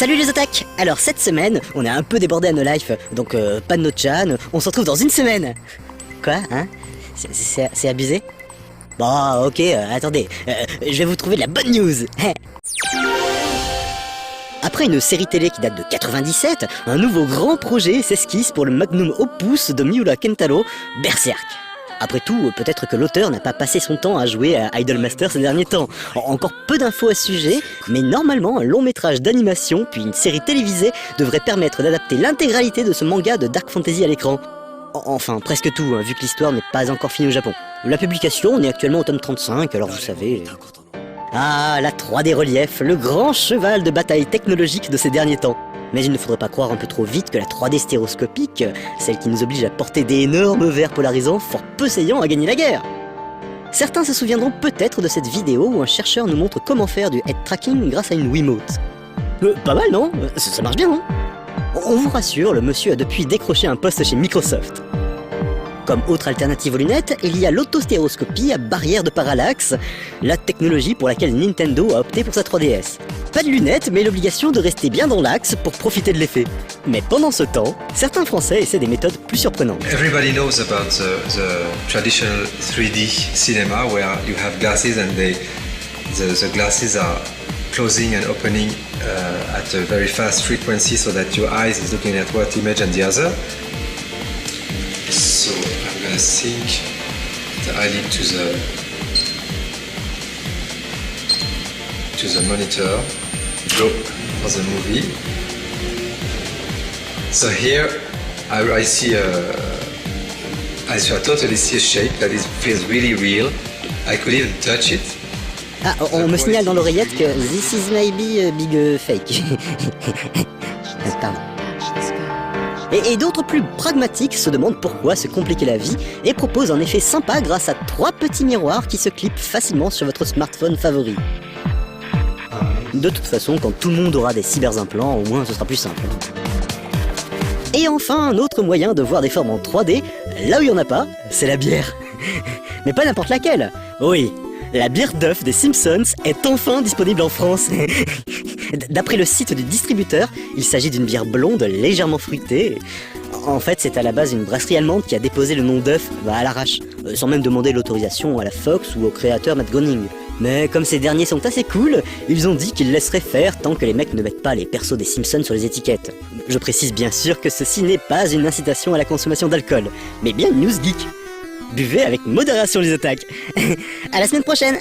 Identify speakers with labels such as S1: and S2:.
S1: Salut les otaques. Alors cette semaine, on est un peu débordé à No Life, donc pas de no-chan, on se retrouve dans une semaine. Quoi, hein? C'est abusé? Bon, ok, attendez, je vais vous trouver de la bonne news. Après une série télé qui date de 97, un nouveau grand projet s'esquisse pour le magnum opus de Miura Kentaro, Berserk. Après tout, peut-être que l'auteur n'a pas passé son temps à jouer à Idolmaster ces derniers temps. Encore peu d'infos à ce sujet, mais normalement un long métrage d'animation puis une série télévisée devrait permettre d'adapter l'intégralité de ce manga de Dark Fantasy à l'écran. Enfin, presque tout, vu que l'histoire n'est pas encore finie au Japon. La publication, on est actuellement au tome 35, alors vous savez... Ah, la 3D relief, le grand cheval de bataille technologique de ces derniers temps. Mais il ne faudrait pas croire un peu trop vite que la 3D stéréoscopique, celle qui nous oblige à porter des énormes verres polarisants, fort peu saillants, a gagné la guerre. Certains se souviendront peut-être de cette vidéo où un chercheur nous montre comment faire du head tracking grâce à une Wiimote. Pas mal, non? Ça marche bien, non? On vous rassure, le monsieur a depuis décroché un poste chez Microsoft. Comme autre alternative aux lunettes, il y a l'autostéréoscopie à barrière de parallaxe, la technologie pour laquelle Nintendo a opté pour sa 3DS. Pas de lunettes, mais l'obligation de rester bien dans l'axe pour profiter de l'effet. Mais pendant ce temps, certains Français essaient des méthodes plus surprenantes.
S2: Everybody knows about the traditional 3D cinema where you have glasses and the glasses are closing and opening at a very fast frequency so that your eyes is looking at one image and the other. So I'm gonna sync the eyelid to the monitor, go for the movie. So here I see I totally see a shape that feels really real. I could even touch it.
S1: Ah, on me signale dans l'oreillette que this is maybe a big fake. Pardon. Et d'autres plus pragmatiques se demandent pourquoi se compliquer la vie et proposent un effet sympa grâce à 3 petits miroirs qui se clipent facilement sur votre smartphone favori. De toute façon, quand tout le monde aura des cyberimplants, au moins ce sera plus simple. Et enfin, un autre moyen de voir des formes en 3D, là où il n'y en a pas, c'est la bière. Mais pas n'importe laquelle. Oui, la bière d'œuf des Simpsons est enfin disponible en France. D'après le site du distributeur, il s'agit d'une bière blonde légèrement fruitée. En fait, c'est à la base une brasserie allemande qui a déposé le nom d'œuf à l'arrache, sans même demander l'autorisation à la Fox ou au créateur Matt Groening. Mais comme ces derniers sont assez cool, ils ont dit qu'ils laisseraient faire tant que les mecs ne mettent pas les persos des Simpsons sur les étiquettes. Je précise bien sûr que ceci n'est pas une incitation à la consommation d'alcool, mais bien une news geek. Buvez avec modération les otaques. À la semaine prochaine.